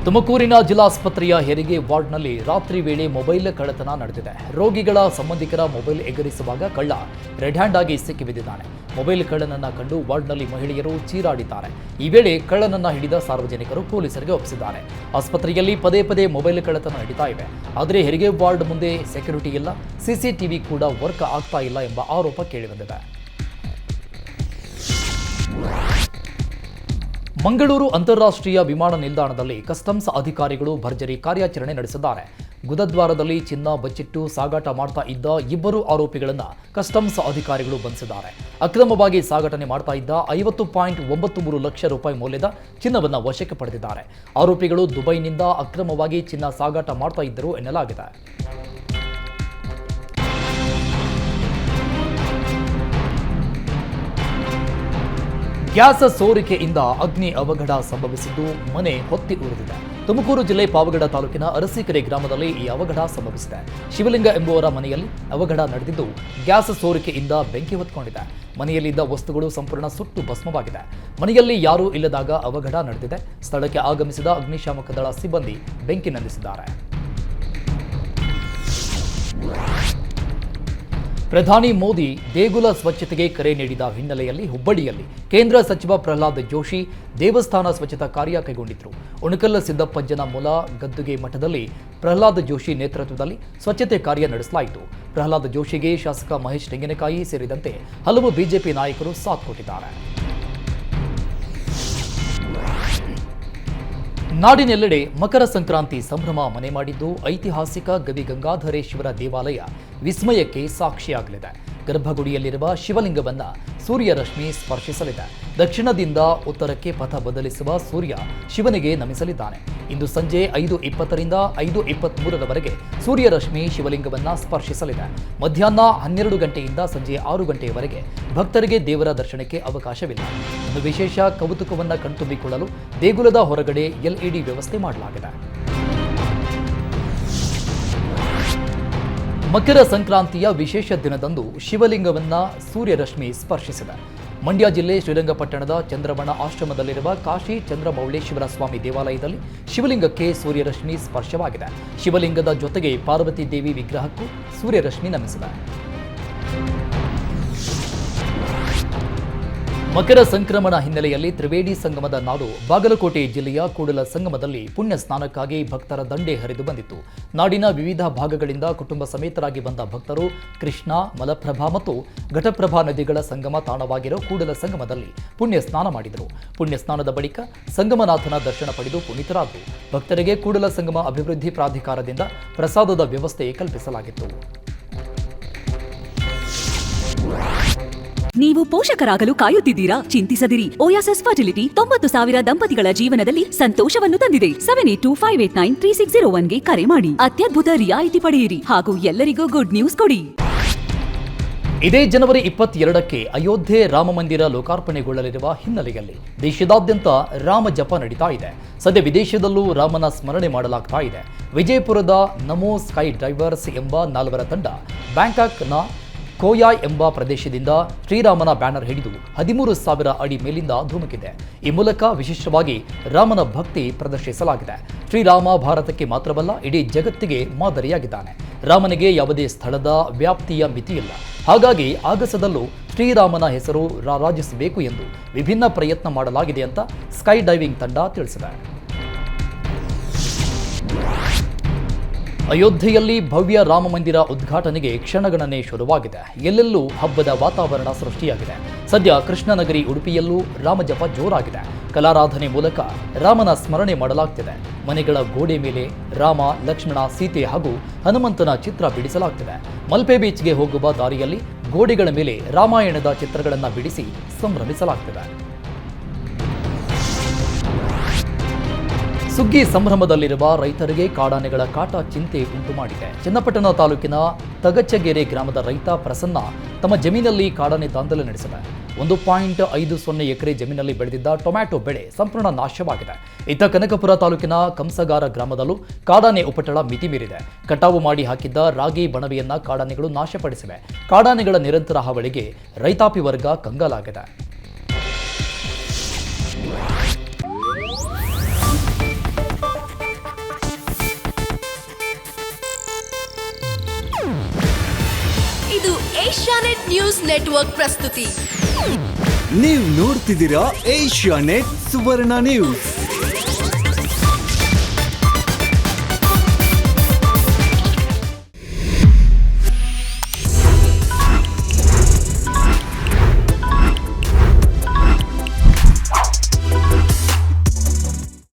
ತುಮಕೂರಿನ ಜಿಲ್ಲಾಸ್ಪತ್ರೆಯ ಹೆರಿಗೆ ವಾರ್ಡ್ನಲ್ಲಿ ರಾತ್ರಿ ವೇಳೆ ಮೊಬೈಲ್ ಕಳ್ಳತನ ನಡೆದಿದೆ. ರೋಗಿಗಳ ಸಂಬಂಧಿಕರ ಮೊಬೈಲ್ ಎಗರಿಸುವಾಗ ಕಳ್ಳ ರೆಡ್ ಹ್ಯಾಂಡ್ ಆಗಿ ಸಿಕ್ಕಿಬಿದ್ದಿದ್ದಾನೆ. ಮೊಬೈಲ್ ಕಳ್ಳನನ್ನ ಕಂಡು ವಾರ್ಡ್ನಲ್ಲಿ ಮಹಿಳೆಯರು ಚೀರಾಡಿದ್ದಾರೆ. ಈ ವೇಳೆ ಕಳ್ಳನನ್ನ ಹಿಡಿದ ಸಾರ್ವಜನಿಕರು ಪೊಲೀಸರಿಗೆ ಒಪ್ಪಿಸಿದ್ದಾರೆ. ಆಸ್ಪತ್ರೆಯಲ್ಲಿ ಪದೇ ಪದೇ ಮೊಬೈಲ್ ಕಳ್ಳತನ ನಡೀತಾ ಇವೆ. ಆದರೆ ಹೆರಿಗೆ ವಾರ್ಡ್ ಮುಂದೆ ಸೆಕ್ಯೂರಿಟಿ ಇಲ್ಲ, ಸಿಸಿಟಿವಿ ಕೂಡ ವರ್ಕ್ ಆಗ್ತಾ ಇಲ್ಲ ಎಂಬ ಆರೋಪ ಕೇಳಿಬಂದಿದೆ. ಮಂಗಳೂರು ಅಂತಾರಾಷ್ಟ್ರೀಯ ವಿಮಾನ ನಿಲ್ದಾಣದಲ್ಲಿ ಕಸ್ಟಮ್ಸ್ ಅಧಿಕಾರಿಗಳು ಭರ್ಜರಿ ಕಾರ್ಯಾಚರಣೆ ನಡೆಸಿದ್ದಾರೆ. ಗುದದ್ವಾರದಲ್ಲಿ ಚಿನ್ನ ಬಚ್ಚಿಟ್ಟು ಸಾಗಾಟ ಮಾಡ್ತಾ ಇದ್ದ ಇಬ್ಬರು ಆರೋಪಿಗಳನ್ನು ಕಸ್ಟಮ್ಸ್ ಅಧಿಕಾರಿಗಳು ಬಂಧಿಸಿದ್ದಾರೆ. ಅಕ್ರಮವಾಗಿ ಸಾಗಾಟನೆ ಮಾಡ್ತಾ ಇದ್ದ 50.93 ಲಕ್ಷ ರೂಪಾಯಿ ಮೌಲ್ಯದ ಚಿನ್ನವನ್ನು ವಶಕ್ಕೆ ಪಡೆದಿದ್ದಾರೆ. ಆರೋಪಿಗಳು ದುಬೈನಿಂದ ಅಕ್ರಮವಾಗಿ ಚಿನ್ನ ಸಾಗಾಟ ಮಾಡ್ತಾ ಇದ್ದರು ಎನ್ನಲಾಗಿದೆ. ಗ್ಯಾಸ್ ಸೋರಿಕೆಯಿಂದ ಅಗ್ನಿ ಅವಘಡ ಸಂಭವಿಸಿದ್ದು ಮನೆ ಹೊತ್ತಿ ಉರಿದಿದೆ. ತುಮಕೂರು ಜಿಲ್ಲೆ ಪಾವಗಡ ತಾಲೂಕಿನ ಅರಸೀಕೆರೆ ಗ್ರಾಮದಲ್ಲಿ ಈ ಅವಘಡ ಸಂಭವಿಸಿದೆ. ಶಿವಲಿಂಗ ಎಂಬುವರ ಮನೆಯಲ್ಲಿ ಅವಘಡ ನಡೆದಿದ್ದು ಗ್ಯಾಸ್ ಸೋರಿಕೆಯಿಂದ ಬೆಂಕಿ ಹೊತ್ಕೊಂಡಿದೆ. ಮನೆಯಲ್ಲಿದ್ದ ವಸ್ತುಗಳು ಸಂಪೂರ್ಣ ಸುಟ್ಟು ಭಸ್ಮವಾಗಿದೆ. ಮನೆಯಲ್ಲಿ ಯಾರೂ ಇಲ್ಲದಾಗ ಅವಘಡ ನಡೆದಿದೆ. ಸ್ಥಳಕ್ಕೆ ಆಗಮಿಸಿದ ಅಗ್ನಿಶಾಮಕ ದಳ ಸಿಬ್ಬಂದಿ ಬೆಂಕಿ ನಂದಿಸಿದ್ದಾರೆ. ಪ್ರಧಾನಿ ಮೋದಿ ದೇಗುಲ ಸ್ವಚ್ಛತೆಗೆ ಕರೆ ನೀಡಿದ ಹಿನ್ನೆಲೆಯಲ್ಲಿ ಹುಬ್ಬಳ್ಳಿಯಲ್ಲಿ ಕೇಂದ್ರ ಸಚಿವ ಪ್ರಹ್ಲಾದ್ ಜೋಶಿ ದೇವಸ್ಥಾನ ಸ್ವಚ್ಛತಾ ಕಾರ್ಯ ಕೈಗೊಂಡಿದ್ದರು. ಉಣಕಲ್ ಸಿದ್ದಪ್ಪಜ್ಜನ ಮೂಲ ಗದ್ದುಗೆ ಮಠದಲ್ಲಿ ಪ್ರಹ್ಲಾದ್ ಜೋಶಿ ನೇತೃತ್ವದಲ್ಲಿ ಸ್ವಚ್ಛತೆ ಕಾರ್ಯ ನಡೆಸಲಾಯಿತು. ಪ್ರಹ್ಲಾದ್ ಜೋಶಿಗೆ ಶಾಸಕ ಮಹೇಶ್ ತೆಂಗಿನಕಾಯಿ ಸೇರಿದಂತೆ ಹಲವು ಬಿಜೆಪಿ ನಾಯಕರು ಸಾಥ್ ಕೊಟ್ಟಿದ್ದಾರೆ. ನಾಡಿನೆಲ್ಲೆಡೆ ಮಕರ ಸಂಕ್ರಾಂತಿ ಸಂಭ್ರಮ ಮನೆ ಮಾಡಿದ್ದು ಐತಿಹಾಸಿಕ ಗವಿ ಗಂಗಾಧರೇಶ್ವರ ದೇವಾಲಯ ವಿಸ್ಮಯಕ್ಕೆ ಸಾಕ್ಷಿಯಾಗಲಿದೆ. ಗರ್ಭಗುಡಿಯಲ್ಲಿರುವ ಶಿವಲಿಂಗವನ್ನ ಸೂರ್ಯ ರಶ್ಮಿ ಸ್ಪರ್ಶಿಸಲಿದೆ. ದಕ್ಷಿಣದಿಂದ ಉತ್ತರಕ್ಕೆ ಪಥ ಬದಲಿಸುವ ಸೂರ್ಯ ಶಿವನಿಗೆ ನಮಿಸಲಿದ್ದಾನೆ. ಇಂದು ಸಂಜೆ 5:20ರಿಂದ 5:23ರವರೆಗೆ ಸೂರ್ಯ ರಶ್ಮಿ ಶಿವಲಿಂಗವನ್ನ ಸ್ಪರ್ಶಿಸಲಿದೆ. ಮಧ್ಯಾಹ್ನ 12 ಗಂಟೆಯಿಂದ ಸಂಜೆ 6 ಗಂಟೆಯವರೆಗೆ ಭಕ್ತರಿಗೆ ದೇವರ ದರ್ಶನಕ್ಕೆ ಅವಕಾಶವಿಲ್ಲ. ಒಂದು ವಿಶೇಷ ಕೌತುಕವನ್ನ ಕಣ್ತುಂಬಿಕೊಳ್ಳಲು ದೇಗುಲದ ಹೊರಗಡೆ ಎಲ್ಇಡಿ ವ್ಯವಸ್ಥೆ ಮಾಡಲಾಗಿದೆ. ಮಕರ ಸಂಕ್ರಾಂತಿಯ ವಿಶೇಷ ದಿನದಂದು ಶಿವಲಿಂಗವನ್ನ ಸೂರ್ಯರಶ್ಮಿ ಸ್ಪರ್ಶಿಸಿದೆ. ಮಂಡ್ಯ ಜಿಲ್ಲೆ ಶ್ರೀರಂಗಪಟ್ಟಣದ ಚಂದ್ರಮಣ ಆಶ್ರಮದಲ್ಲಿರುವ ಕಾಶಿ ಚಂದ್ರಮೌಳೇಶ್ವರ ಸ್ವಾಮಿ ದೇವಾಲಯದಲ್ಲಿ ಶಿವಲಿಂಗಕ್ಕೆ ಸೂರ್ಯರಶ್ಮಿ ಸ್ಪರ್ಶವಾಗಿದೆ. ಶಿವಲಿಂಗದ ಜೊತೆಗೆ ಪಾರ್ವತಿ ದೇವಿ ವಿಗ್ರಹಕ್ಕೂ ಸೂರ್ಯರಶ್ಮಿ ನಮಿಸಿದೆ. ಮಕರ ಸಂಕ್ರಮಣ ಹಿನ್ನೆಲೆಯಲ್ಲಿ ತ್ರಿವೇಣಿ ಸಂಗಮದ ನಾಡು ಬಾಗಲಕೋಟೆ ಜಿಲ್ಲೆಯ ಕೂಡಲ ಸಂಗಮದಲ್ಲಿ ಪುಣ್ಯ ಸ್ನಾನಕ್ಕಾಗಿ ಭಕ್ತರ ದಂಡೆ ಹರಿದು ಬಂದಿತ್ತು. ನಾಡಿನ ವಿವಿಧ ಭಾಗಗಳಿಂದ ಕುಟುಂಬ ಸಮೇತರಾಗಿ ಬಂದ ಭಕ್ತರು ಕೃಷ್ಣ, ಮಲಪ್ರಭಾ ಮತ್ತು ಘಟಪ್ರಭಾ ನದಿಗಳ ಸಂಗಮ ತಾಣವಾಗಿರೋ ಕೂಡಲ ಸಂಗಮದಲ್ಲಿ ಪುಣ್ಯ ಸ್ನಾನ ಮಾಡಿದರು. ಪುಣ್ಯ ಸ್ನಾನದ ಬಳಿಕ ಸಂಗಮನಾಥನ ದರ್ಶನ ಪಡೆದು ಪುನೀತರಾದರು. ಭಕ್ತರಿಗೆ ಕೂಡಲ ಸಂಗಮ ಅಭಿವೃದ್ಧಿ ಪ್ರಾಧಿಕಾರದಿಂದ ಪ್ರಸಾದದ ವ್ಯವಸ್ಥೆ ಕಲ್ಪಿಸಲಾಗಿತ್ತು. ನೀವು ಪೋಷಕರಾಗಲು ಕಾಯುತ್ತಿದ್ದೀರಾ? ಚಿಂತಿಸದಿರಿ. ಓಯಾಸಿಸ್ ಫರ್ಟಿಲಿಟಿ 90,000 ದಂಪತಿಗಳ ಜೀವನದಲ್ಲಿ ಸಂತೋಷವನ್ನು ತಂದಿದೆ. 7825893601ಗೆ ಕರೆ ಮಾಡಿ. ಅತ್ಯದ್ಭುತ ರಿಯಾಯಿತಿ ಪಡೆಯಿರಿ ಹಾಗೂ ಎಲ್ಲರಿಗೂ ಗುಡ್ ನ್ಯೂಸ್ ಕೊಡಿ. ಇದೇ ಜನವರಿ 22ಕ್ಕೆ ಅಯೋಧ್ಯೆ ರಾಮ ಮಂದಿರ ಲೋಕಾರ್ಪಣೆಗೊಳ್ಳಲಿರುವ ಹಿನ್ನೆಲೆಯಲ್ಲಿ ದೇಶದಾದ್ಯಂತ ರಾಮ ಜಪ ನಡೀತಾ ಇದೆ. ಸದ್ಯ ವಿದೇಶದಲ್ಲೂ ರಾಮನ ಸ್ಮರಣೆ ಮಾಡಲಾಗ್ತಾ ಇದೆ. ವಿಜಯಪುರದ ನಮೋ ಸ್ಕೈ ಡೈವರ್ಸ್ ಎಂಬ 4ರ ತಂಡ ಬ್ಯಾಂಕಾಕ್ನ ಕೋಯಾಯ್ ಎಂಬ ಪ್ರದೇಶದಿಂದ ಶ್ರೀರಾಮನ ಬ್ಯಾನರ್ ಹಿಡಿದು 13,000 ಅಡಿ ಮೇಲಿಂದ ಧುಮುಕಿದೆ. ಈ ಮೂಲಕ ವಿಶೇಷವಾಗಿ ರಾಮನ ಭಕ್ತಿ ಪ್ರದರ್ಶಿಸಲಾಗಿದೆ. ಶ್ರೀರಾಮ ಭಾರತಕ್ಕೆ ಮಾತ್ರವಲ್ಲ, ಇಡೀ ಜಗತ್ತಿಗೆ ಮಾದರಿಯಾಗಿದ್ದಾನೆ. ರಾಮನಿಗೆ ಯಾವುದೇ ಸ್ಥಳದ ವ್ಯಾಪ್ತಿಯ ಮಿತಿಯಿಲ್ಲ. ಹಾಗಾಗಿ ಆಗಸದಲ್ಲೂ ಶ್ರೀರಾಮನ ಹೆಸರು ರಾರಾಜಿಸಬೇಕು ಎಂದು ವಿಭಿನ್ನ ಪ್ರಯತ್ನ ಮಾಡಲಾಗಿದೆ ಅಂತ ಸ್ಕೈ ಡೈವಿಂಗ್ ತಂಡ ತಿಳಿಸಿದೆ. ಅಯೋಧ್ಯೆಯಲ್ಲಿ ಭವ್ಯ ರಾಮ ಮಂದಿರ ಉದ್ಘಾಟನೆಗೆ ಕ್ಷಣಗಣನೆ ಶುರುವಾಗಿದೆ. ಎಲ್ಲೆಲ್ಲೂ ಹಬ್ಬದ ವಾತಾವರಣ ಸೃಷ್ಟಿಯಾಗಿದೆ. ಸದ್ಯ ಕೃಷ್ಣನಗರಿ ಉಡುಪಿಯಲ್ಲೂ ರಾಮಜಪ ಜೋರಾಗಿದೆ. ಕಲಾರಾಧನೆ ಮೂಲಕ ರಾಮನ ಸ್ಮರಣೆ ಮಾಡಲಾಗ್ತಿದೆ. ಮನೆಗಳ ಗೋಡೆ ಮೇಲೆ ರಾಮ, ಲಕ್ಷ್ಮಣ, ಸೀತೆ ಹಾಗೂ ಹನುಮಂತನ ಚಿತ್ರ ಬಿಡಿಸಲಾಗ್ತಿದೆ. ಮಲ್ಪೆ ಬೀಚ್ಗೆ ಹೋಗುವ ದಾರಿಯಲ್ಲಿ ಗೋಡೆಗಳ ಮೇಲೆ ರಾಮಾಯಣದ ಚಿತ್ರಗಳನ್ನು ಬಿಡಿಸಿ ಸಂಭ್ರಮಿಸಲಾಗ್ತಿದೆ. ಸುಗ್ಗಿ ಸಂಭ್ರಮದಲ್ಲಿರುವ ರೈತರಿಗೆ ಕಾಡಾನೆಗಳ ಕಾಟ ಚಿಂತೆ ಉಂಟು ಮಾಡಿದೆ. ಚನ್ನಪಟ್ಟಣ ತಾಲೂಕಿನ ತಗಚಗೆರೆ ಗ್ರಾಮದ ರೈತ ಪ್ರಸನ್ನ ತಮ್ಮ ಜಮೀನಲ್ಲಿ ಕಾಡಾನೆ ದಾಂಧಲೆ ನಡೆಸಿದೆ. 1.50 ಎಕರೆ ಜಮೀನಲ್ಲಿ ಬೆಳೆದಿದ್ದ ಟೊಮ್ಯಾಟೊ ಬೆಳೆ ಸಂಪೂರ್ಣ ನಾಶವಾಗಿದೆ. ಇತ್ತ ಕನಕಪುರ ತಾಲೂಕಿನ ಕಂಸಗಾರ ಗ್ರಾಮದಲ್ಲೂ ಕಾಡಾನೆ ಉಪಟಳ ಮಿತಿ ಮೀರಿದೆ. ಕಟಾವು ಮಾಡಿ ಹಾಕಿದ್ದ ರಾಗಿ ಬಣವೆಯನ್ನ ಕಾಡಾನೆಗಳು ನಾಶಪಡಿಸಿವೆ. ಕಾಡಾನೆಗಳ ನಿರಂತರ ಹಾವಳಿಗೆ ರೈತಾಪಿ ವರ್ಗ ಕಂಗಾಲಾಗಿದೆ. ಇದು ಏಷ್ಯಾನೆಟ್ ನ್ಯೂಸ್ ನೆಟ್ವರ್ಕ್ ಪ್ರಸ್ತುತಿ. ನೀವು ನೋಡ್ತಿದ್ದೀರಾ ಏಷ್ಯಾನೆಟ್ ಸುವರ್ಣ ನ್ಯೂಸ್.